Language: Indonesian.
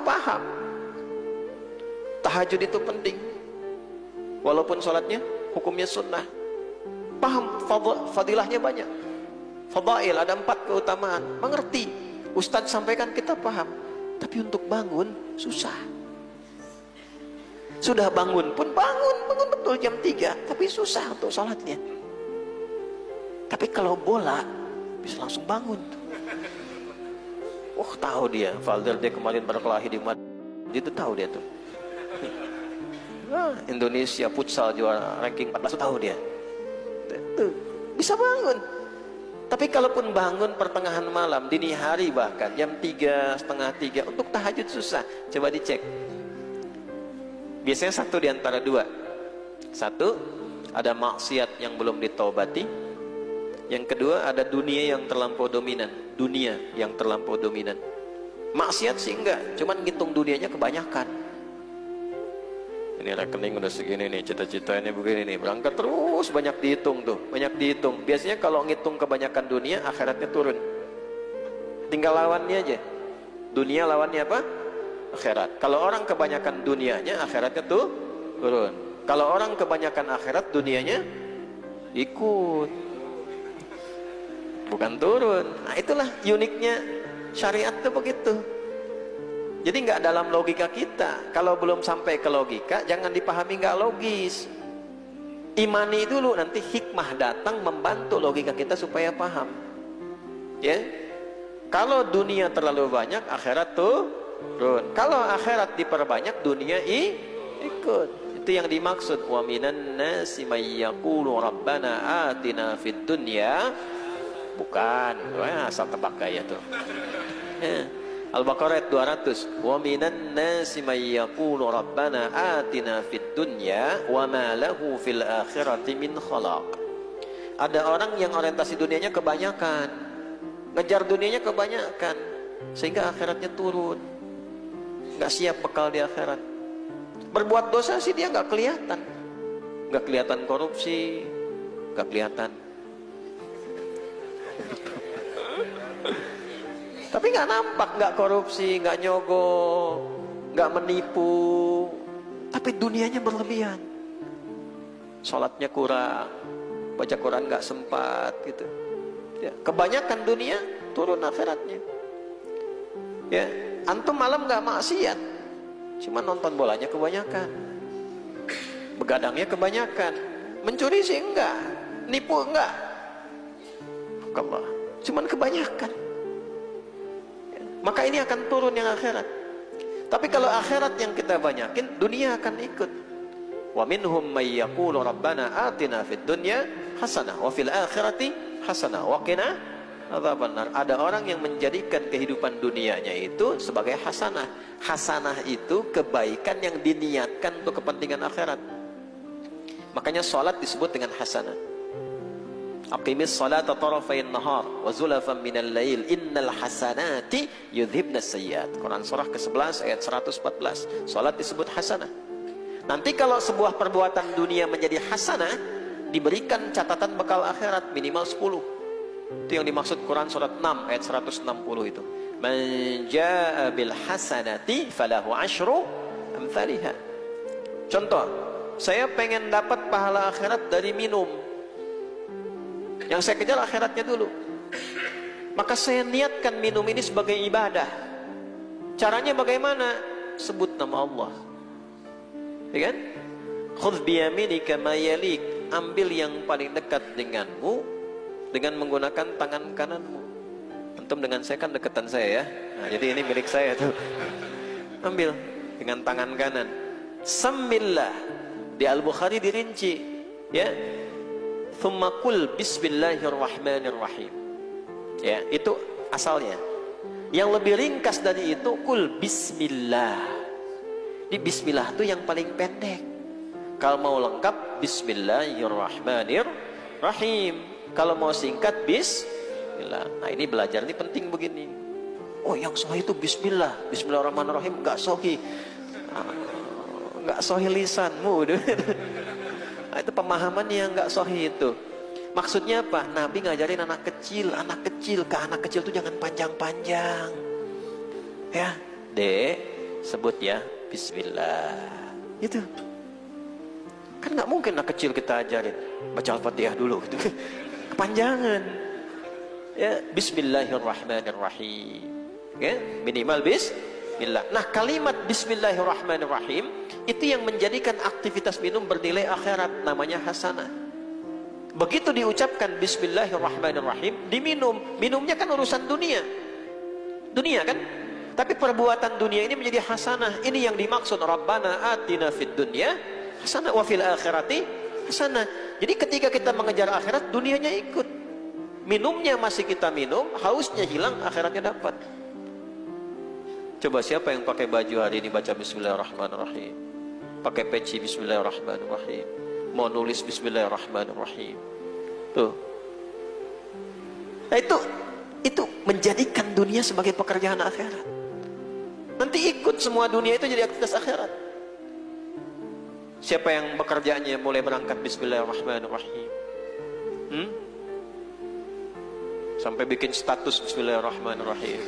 paham tahajud itu penting, walaupun sholatnya hukumnya sunnah. Paham fadilahnya banyak, fadail ada 4 keutamaan, mengerti. Ustadz sampaikan kita paham, tapi untuk bangun susah. Sudah bangun pun bangun betul jam 3, tapi susah untuk sholatnya. Tapi kalau bola bisa langsung bangun. Tahu dia, Valverde kemarin berkelahi di Madrid, itu tahu dia tuh. Indonesia futsal juara ranking 14 tahu dia. Tuh, bisa bangun. Tapi kalaupun bangun pertengahan malam, dini hari bahkan jam 3, setengah 3 untuk tahajud susah. Coba dicek. Biasanya satu di antara dua. Satu, ada maksiat yang belum ditaubati. Yang kedua, ada dunia yang terlampau dominan. Dunia yang terlampau dominan. Maksiat sih enggak, cuman ngitung dunianya kebanyakan. Ini rekening udah segini nih, cita-cita ini begini nih, berangkat terus, banyak dihitung tuh, banyak dihitung. Biasanya kalau ngitung kebanyakan dunia, akhiratnya turun. Tinggal lawannya aja. Dunia lawannya apa? Akhirat. Kalau orang kebanyakan dunianya, akhiratnya tuh turun. Kalau orang kebanyakan akhirat, dunianya ikut, bukan turun. Nah itulah uniknya syariat tuh begitu. Jadi nggak dalam logika kita. Kalau belum sampai ke logika, jangan dipahami nggak logis. Imani dulu, nanti hikmah datang membantu logika kita supaya paham. Ya, kalau dunia terlalu banyak, akhirat turun. Kalau akhirat diperbanyak, dunia ikut. Itu yang dimaksud. Wa minan nasi may yaqulu rabbana atina fid dunya. Bukan, asal tebak gaya tuh. Al-Baqarah ayat 200. Wa minan nasi may yaqulu rabbana atina fid dunya wa ma lahu fil akhirati min khalaq. Ada orang yang orientasi dunianya kebanyakan, ngejar dunianya kebanyakan, sehingga akhiratnya turun, nggak siap bekal di akhirat. Berbuat dosa sih dia nggak kelihatan korupsi, nggak kelihatan. Tapi nggak nampak, nggak korupsi, nggak nyogok, nggak menipu, tapi dunianya berlebihan. Sholatnya kurang, baca Quran nggak sempat, gitu. Ya, kebanyakan dunia turun akhiratnya. Ya, antum malam nggak maksiat, cuma nonton bolanya kebanyakan, begadangnya kebanyakan, mencuri sih enggak, nipu enggak, Allah, cuman kebanyakan. Maka ini akan turun yang akhirat. Tapi kalau akhirat yang kita banyakin, dunia akan ikut. Wa minhum may yaqulu rabbana atina fid dunya hasanah wa fil akhirati hasanah wa qina adzabannar. Ada orang yang menjadikan kehidupan dunianya itu sebagai hasanah. Hasanah itu kebaikan yang diniatkan untuk kepentingan akhirat. Makanya salat disebut dengan hasanah. Aqimis salata tarafayn nahar wa zulafan minal lail innal hasanati yudhibnas sayyiat. Quran surah ke-11 ayat 114. Salat disebut hasanah. Nanti kalau sebuah perbuatan dunia menjadi hasanah, diberikan catatan bekal akhirat minimal 10. Itu yang dimaksud Quran surat 6 ayat 160 itu. Man jaa bil hasanati falahu asyru amsalihha. Contoh, saya pengen dapat pahala akhirat dari minum. Yang saya kejar akhiratnya dulu. Maka saya niatkan minum ini sebagai ibadah. Caranya bagaimana? Sebut nama Allah. Ya kan? Khudh biyaminika ma yalik. Ambil yang paling dekat denganmu dengan menggunakan tangan kananmu. Antum dengan saya kan dekatan saya ya. Nah, jadi ini milik saya tuh. Ambil dengan tangan kanan. Samillah. Di Al-Bukhari dirinci, ya. Thumma qul bismillahirrahmanirrahim. Ya, itu asalnya. Yang lebih ringkas dari itu qul bismillah. Di bismillah itu yang paling pendek. Kalau mau lengkap bismillahirrahmanirrahim. Kalau mau singkat bismillah. Nah, ini belajar ini penting begini. Oh, yang sahih itu bismillah. Bismillahirrahmanirrahim enggak sahih. Enggak sahih lisanmu. Nah, itu pemahaman yang nggak sahih itu. Maksudnya apa? Nabi ngajarin anak kecil ke anak kecil tuh jangan panjang-panjang. Ya, Dek, sebut ya Bismillah. Itu kan nggak mungkin anak kecil kita ajarin baca Al-Fatihah dulu gitu. Kepanjangan ya. Bismillahirrahmanirrahim ya, minimal Bismillah. Nah, kalimat Bismillahirrahmanirrahim itu yang menjadikan aktivitas minum bernilai akhirat, namanya hasanah. Begitu diucapkan Bismillahirrahmanirrahim, diminum, minumnya kan urusan dunia kan, tapi perbuatan dunia ini menjadi hasanah. Ini yang dimaksud Rabbana atina fid dunya hasanah wa fil akhirati hasanah. Jadi ketika kita mengejar akhirat, dunianya ikut. Minumnya masih kita minum, hausnya hilang, akhiratnya dapat. Coba siapa yang pakai baju hari ini baca Bismillahirrahmanirrahim, pakai peci Bismillahirrahmanirrahim, mau nulis Bismillahirrahmanirrahim tuh. Nah, itu menjadikan dunia sebagai pekerjaan akhirat. Nanti ikut semua dunia itu jadi aktivitas akhirat. Siapa yang pekerjaannya mulai berangkat Bismillahirrahmanirrahim, sampai bikin status Bismillahirrahmanirrahim.